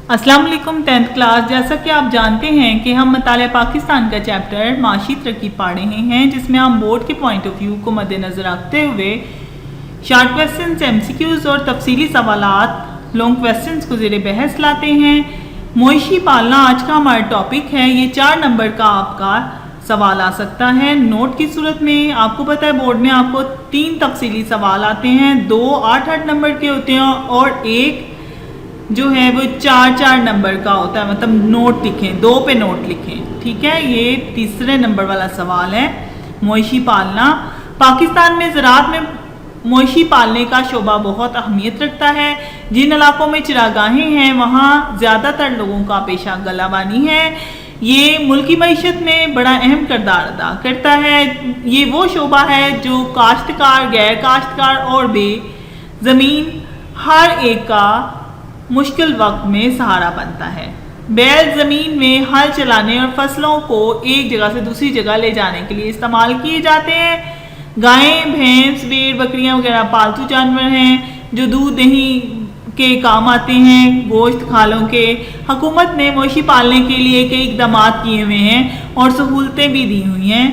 السلام علیکم 10th class. جیسا کہ آپ جانتے ہیں کہ ہم مطالعہ پاکستان کا چیپٹر معاشی ترقی پڑھ رہے ہیں، جس میں ہم بورڈ کے پوائنٹ آف ویو کو مد نظر رکھتے ہوئے شارٹ کویسچنز، MCQs اور تفصیلی سوالات لانگ کویسچنز کو زیر بحث لاتے ہیں. مویشی پالنا آج کا ہمارا ٹاپک ہے. یہ 4 نمبر کا آپ کا سوال آ سکتا ہے نوٹ کی صورت میں. آپ کو پتہ ہے بورڈ میں آپ کو 3 تفصیلی سوال آتے ہیں، 2 8 نمبر کے ہوتے ہیں اور ایک جو ہے وہ 4 نمبر کا ہوتا ہے. مطلب نوٹ لکھیں، 2 پہ نوٹ لکھیں. ٹھیک ہے، یہ تیسرے نمبر والا سوال ہے. مویشی پالنا. پاکستان میں زراعت میں مویشی پالنے کا شعبہ بہت اہمیت رکھتا ہے. جن علاقوں میں چراگاہیں ہیں وہاں زیادہ تر لوگوں کا پیشہ غلہ بانی ہے. یہ ملکی معیشت میں بڑا اہم کردار ادا کرتا ہے. یہ وہ شعبہ ہے جو کاشتکار، غیر کاشتکار اور بے زمین ہر ایک کا مشکل وقت میں سہارا بنتا ہے. بیل زمین میں ہل چلانے اور فصلوں کو ایک جگہ سے دوسری جگہ لے جانے کے لیے استعمال کیے جاتے ہیں. گائیں، بھینس، بھیڑ، بکریاں وغیرہ پالتو جانور ہیں جو دودھ دہی کے کام آتے ہیں، گوشت کھالوں کے. حکومت نے مویشی پالنے کے لیے کئی اقدامات کیے ہوئے ہیں اور سہولتیں بھی دی ہوئی ہیں.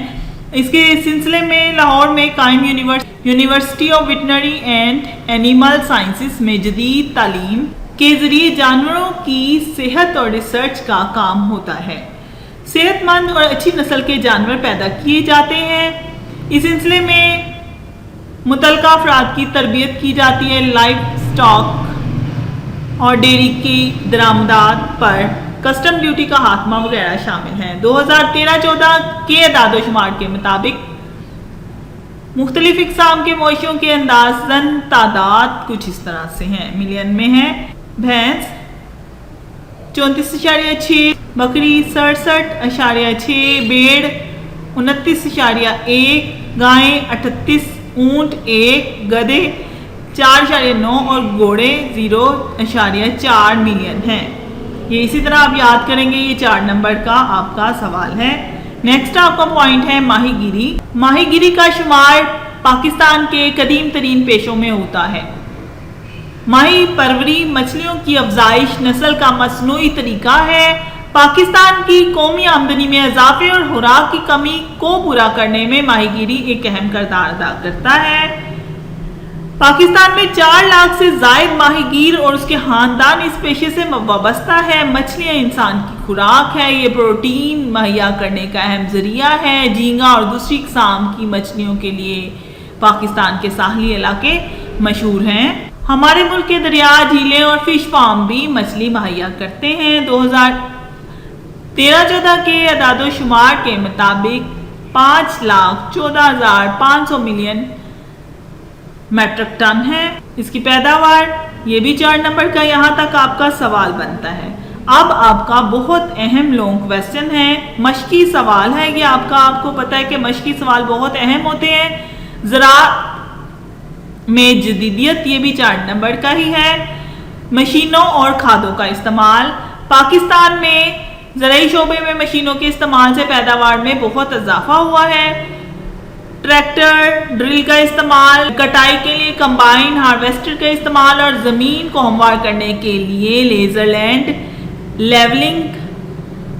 اس کے سلسلے میں لاہور میں قائم university of veterinary and animal sciences میں جدید تعلیم کے ذریعے جانوروں کی صحت اور ریسرچ کا کام ہوتا ہے. صحت مند اور اچھی نسل کے جانور پیدا کیے جاتے ہیں. اس سلسلے میں متعلقہ افراد کی تربیت کی جاتی ہے. لائف سٹاک اور ڈیری کی درآمدات پر کسٹم ڈیوٹی کا خاتمہ وغیرہ شامل ہیں. 2013-14 کے اعداد و شمار کے مطابق مختلف اقسام کے مویشیوں کے اندازاً تعداد کچھ اس طرح سے ہیں. ملین میں ہے. بھینس 34.6، بکری 67.6، بھیڑ 29.1، گائیں 38، اونٹ 1، گدھے 4.9 اور گھوڑے 0.4 ملین ہیں. یہ اسی طرح آپ یاد کریں گے. یہ 4 نمبر کا آپ کا سوال ہے. نیکسٹ آپ کا پوائنٹ ہے ماہی گیری. ماہی گیری کا شمار پاکستان کے قدیم ترین پیشوں میں ہوتا ہے. ماہی پروری مچھلیوں کی افزائش نسل کا مصنوعی طریقہ ہے. پاکستان کی قومی آمدنی میں اضافے اور خوراک کی کمی کو پورا کرنے میں ماہی گیری ایک اہم کردار ادا کرتا ہے. پاکستان میں 4 لاکھ سے زائد ماہی گیر اور اس کے خاندان اس پیشے سے وابستہ ہے. مچھلیاں انسان کی خوراک ہے. یہ پروٹین مہیا کرنے کا اہم ذریعہ ہے. جھینگا اور دوسری اقسام کی مچھلیوں کے لیے پاکستان کے ساحلی علاقے مشہور ہیں. ہمارے ملک کے دریا، جھیلیں اور فش فارم بھی مچھلی مہیا کرتے ہیں. 2013-14 کے اعداد و شمار کے مطابق 5,14,500 ملین میٹرک ٹن ہے اس کی پیداوار. یہ بھی 4 نمبر کا یہاں تک آپ کا سوال بنتا ہے. اب آپ کا بہت اہم لانگ کویسچن ہے، مشقی سوال ہے. یہ آپ کو پتا ہے کہ مشقی سوال بہت اہم ہوتے ہیں. زراعت میں جدیدیت، یہ بھی 4 نمبر کا ہی ہے. مشینوں اور کھادوں کا استعمال. پاکستان میں زرعی شعبے میں مشینوں کے استعمال سے پیداوار میں بہت اضافہ ہوا ہے. ٹریکٹر، ڈرل کا استعمال، کٹائی کے لیے کمبائن ہارویسٹر کا استعمال اور زمین کو ہموار کرنے کے لیے لیزر لینڈ لیولنگ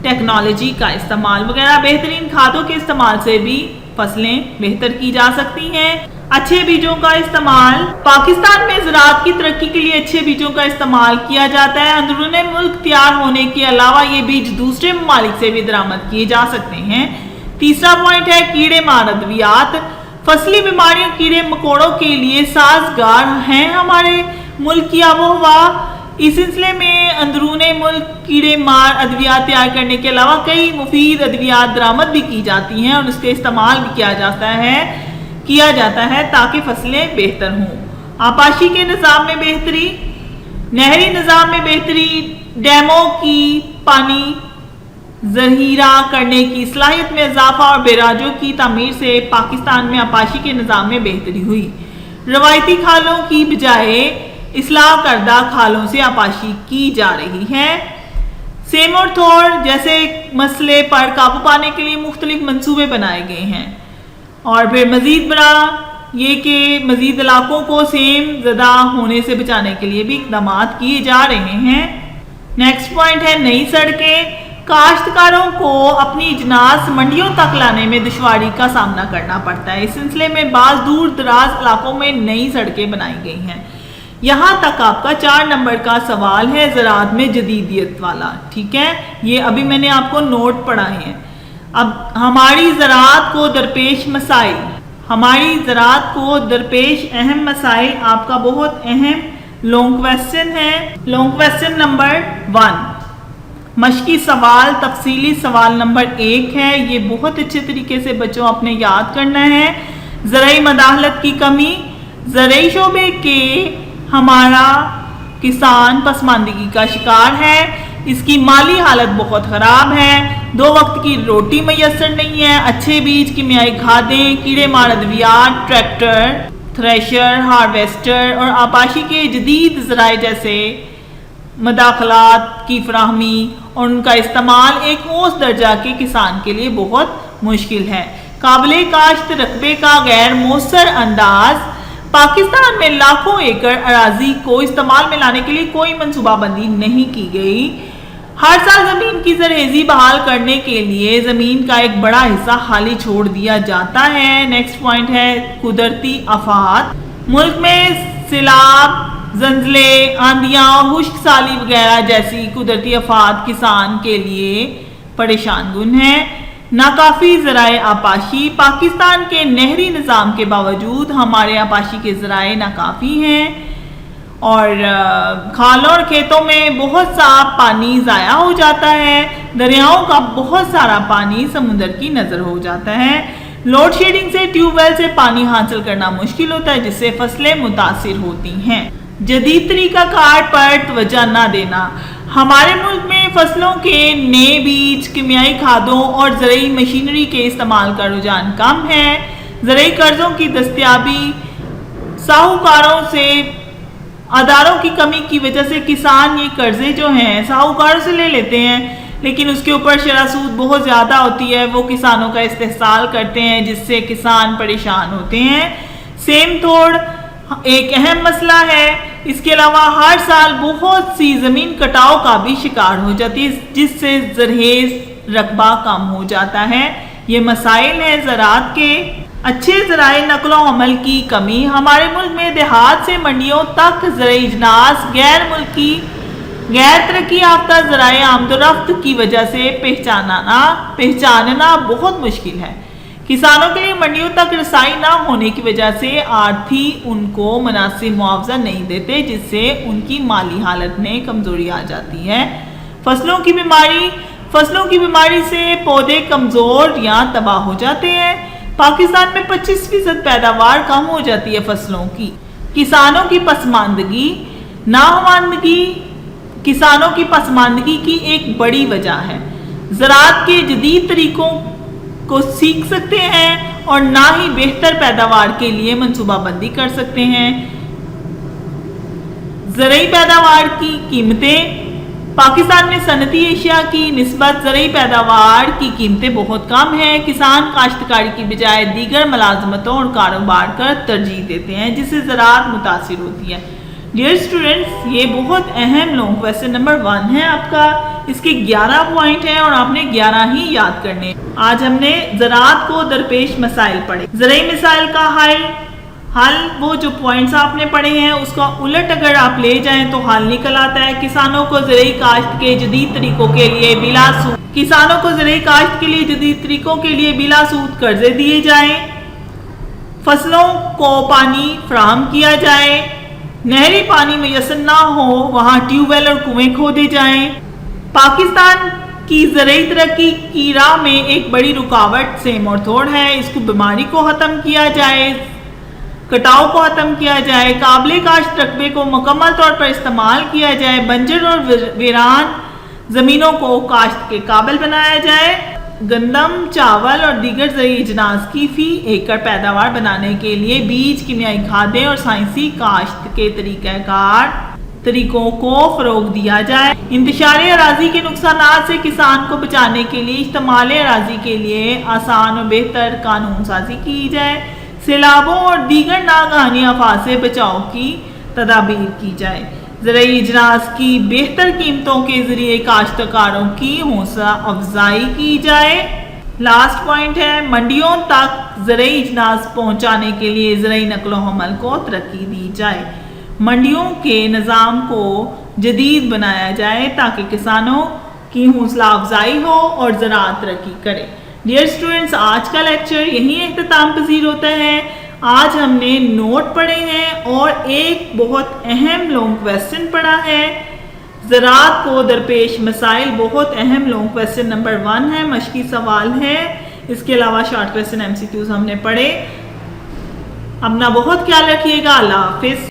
ٹیکنالوجی کا استعمال وغیرہ. بہترین کھادوں کے استعمال سے بھی فصلیں بہتر کی جا سکتی ہیں. اچھے بیجوں کا استعمال. پاکستان میں زراعت کی ترقی کے لیے اچھے بیجوں کا استعمال کیا جاتا ہے. اندرون ملک تیار ہونے کے علاوہ یہ بیج دوسرے ممالک سے بھی درآمد کیے جا سکتے ہیں. تیسرا پوائنٹ ہے کیڑے مار ادویات. فصلی بیماریوں کیڑے مکوڑوں کے لیے سازگار ہیں ہمارے ملک کی آب و ہوا. اس سلسلے میں اندرون ملک کیڑے مار ادویات تیار کرنے کے علاوہ کئی مفید ادویات درآمد بھی کی جاتی ہیں اور اس کے استعمال بھی کیا جاتا ہے تاکہ فصلیں بہتر ہوں. آبپاشی کے نظام میں بہتری. نہری نظام میں بہتری. ڈیموں کی پانی ذخیرہ کرنے کی صلاحیت میں اضافہ اور بیراجوں کی تعمیر سے پاکستان میں آبپاشی کے نظام میں بہتری ہوئی. روایتی کھالوں کی بجائے اصلاح کردہ کھالوں سے آبپاشی کی جا رہی ہے. سیم اور تھوڑ جیسے مسئلے پر قابو پانے کے لیے مختلف منصوبے بنائے گئے ہیں. اور پھر مزید بڑا یہ کہ مزید علاقوں کو سیم زدہ ہونے سے بچانے کے لیے بھی اقدامات کیے جا رہے ہیں. نیکسٹ پوائنٹ ہے نئی سڑکیں۔ کاشتکاروں کو اپنی اجناس منڈیوں تک لانے میں دشواری کا سامنا کرنا پڑتا ہے۔ اس سلسلے میں بعض دور دراز علاقوں میں نئی سڑکیں بنائی گئی ہیں۔ یہاں تک آپ کا 4 نمبر کا سوال ہے زراعت میں جدیدیت والا، ٹھیک ہے، یہ ابھی میں نے آپ کو نوٹ پڑھائے ہیں۔ اب ہماری زراعت کو درپیش مسائل، ہماری زراعت کو درپیش اہم مسائل آپ کا بہت اہم لانگ کویسچن ہے۔ لانگ کویسچن نمبر 1 مشقی سوال، تفصیلی سوال نمبر 1 ہے، یہ بہت اچھے طریقے سے بچوں اپنے یاد کرنا ہے۔ زرعی مداخلت کی کمی، زرعی شعبے کے ہمارا کسان پسماندگی کا شکار ہے، اس کی مالی حالت بہت خراب ہے، 2 وقت کی روٹی میسر نہیں ہے، اچھے بیج، کیمیائی کھادیں، کیڑے مار ادویات، ٹریکٹر، تھریشر، ہارویسٹر اور آپاشی کے جدید ذرائع جیسے مداخلات کی فراہمی اور ان کا استعمال ایک اوسط درجہ کے کسان کے لیے بہت مشکل ہے۔ قابل کاشت رقبے کا غیر مؤثر انداز، پاکستان میں لاکھوں ایکڑ اراضی کو استعمال میں لانے کے لیے کوئی منصوبہ بندی نہیں کی گئی۔ ہر سال زمین کی زرخیزی بحال کرنے کے لیے زمین کا ایک بڑا حصہ خالی چھوڑ دیا جاتا ہے۔ نیکسٹ پوائنٹ ہے قدرتی آفات۔ ملک میں سیلاب، زلزلے، آندھیاں، خشک سالی وغیرہ جیسی قدرتی آفات کسان کے لیے پریشان کن ہیں۔ ناکافی ذرائع آپاشی، پاکستان کے نہری نظام کے باوجود ہمارے آپاشی کے ذرائع ناکافی ہیں اور کھالوں اور کھیتوں میں بہت سا پانی ضائع ہو جاتا ہے، دریاؤں کا بہت سارا پانی سمندر کی نظر ہو جاتا ہے۔ لوڈ شیڈنگ سے ٹیوب ویل سے پانی حاصل کرنا مشکل ہوتا ہے جس سے فصلیں متاثر ہوتی ہیں۔ جدید طریقہ کار پر توجہ نہ دینا، ہمارے ملک میں فصلوں کے نئے بیج، کیمیائی کھادوں اور زرعی مشینری کے استعمال کا رجحان کم ہے۔ زرعی قرضوں کی دستیابی، ساہوکاروں سے اداروں کی کمی کی وجہ سے کسان یہ قرضے جو ہیں ساہوکاروں سے لے لیتے ہیں، لیکن اس کے اوپر شرح سود بہت زیادہ ہوتی ہے، وہ کسانوں کا استحصال کرتے ہیں جس سے کسان پریشان ہوتے ہیں۔ سیم توڑ ایک اہم مسئلہ ہے، اس کے علاوہ ہر سال بہت سی زمین کٹاؤ کا بھی شکار ہو جاتی ہے جس سے زرخیز رقبہ کم ہو جاتا ہے۔ یہ مسائل ہیں زراعت کے۔ اچھے زرعی نقل و حمل کی کمی، ہمارے ملک میں دیہات سے منڈیوں تک زرعی اجناس غیر ملکی غیر ترقی یافتہ ذرائع آمد و رفت کی وجہ سے پہچاننا بہت مشکل ہے۔ کسانوں کے لیے منڈیوں تک رسائی نہ ہونے کی وجہ سے آڑھتی ان کو مناسب معاوضہ نہیں دیتے جس سے ان کی مالی حالت میں کمزوری آ جاتی ہے۔ فصلوں کی بیماری سے پودے کمزور یا تباہ ہو جاتے ہیں۔ پاکستان میں 25% پیداوار کم ہو جاتی ہے فصلوں کی۔ کسانوں کی پسماندگی، ناہموارگی کسانوں کی پسماندگی کی ایک بڑی وجہ ہے۔ زراعت کے جدید طریقوں کو سیکھ سکتے ہیں اور نہ ہی بہتر پیداوار کے لیے منصوبہ بندی کر سکتے ہیں۔ زرعی پیداوار کی قیمتیں، پاکستان میں صنعتی اشیاء کی نسبت زرعی پیداوار کی قیمتیں بہت کم ہیں۔ کسان کاشتکاری کی بجائے دیگر ملازمتوں اور کاروبار کو ترجیح دیتے ہیں جس سے زراعت متاثر ہوتی ہے۔ ڈیئر اسٹوڈنٹس، یہ بہت اہم لانگ کویسچن نمبر 1 ہے آپ کا، اس کے 11 پوائنٹ ہیں اور آپ نے 11 ہی یاد کرنے۔ آج ہم نے زراعت کو درپیش مسائل پڑھے۔ زرعی مسائل کا حل وہ جو پوائنٹس آپ نے پڑھے ہیں اس کا الٹ اگر آپ لے جائیں تو حل نکل آتا ہے۔ کسانوں کو زرعی کاشت کے جدید طریقوں کے لیے بلا سود قرضے دیے جائیں، فصلوں کو پانی فراہم کیا جائے، نہری پانی میسر نہ ہو وہاں ٹیوب ویل اور کنویں کھودے جائیں۔ پاکستان کی زرعی ترقی کی راہ میں ایک بڑی رکاوٹ سیم اور تھوڑ ہے، اس کو بیماری کو ختم کیا جائے، کٹاؤ کو ختم کیا جائے، قابل کاشت رقبے کو مکمل طور پر استعمال کیا جائے، بنجر اور ویران زمینوں کو کاشت کے قابل بنایا جائے، گندم، چاول اور دیگر زرعی اجناس کی فی ایکڑ پیداوار بنانے کے لیے بیج، کیمیائی کھادیں اور سائنسی کاشت کے طریقوں کو فروغ دیا جائے۔ انتشار اراضی کے نقصانات سے کسان کو بچانے کے لیے اشتعال اراضی کے لیے آسان اور بہتر قانون سازی کی جائے، سیلابوں اور دیگر ناگہانی آفات سے بچاؤ کی تدابیر کی جائے۔ زرعی اجناس کی بہتر قیمتوں کے ذریعے کاشتکاروں کی حوصلہ افزائی کی جائے۔ لاسٹ پوائنٹ ہے منڈیوں تک زرعی اجناس پہنچانے کے لیے زرعی نقل و حمل کو ترقی دی جائے۔ منڈیوں کے نظام کو جدید بنایا جائے تاکہ کسانوں کی حوصلہ افزائی ہو اور زراعت ترقی کرے۔ ڈیئر اسٹوڈنٹس، آج کا لیکچر یہیں اختتام پذیر ہوتا ہے۔ آج ہم نے نوٹ پڑھے ہیں اور ایک بہت اہم لانگ کویسچن پڑھا ہے۔ زراعت کو درپیش مسائل بہت اہم لانگ کویسچن نمبر 1 ہے، مشقی سوال ہے۔ اس کے علاوہ شارٹ کویسچن MCQs ہم نے پڑھے۔ اپنا بہت خیال رکھیے گا۔ اللہ حافظ۔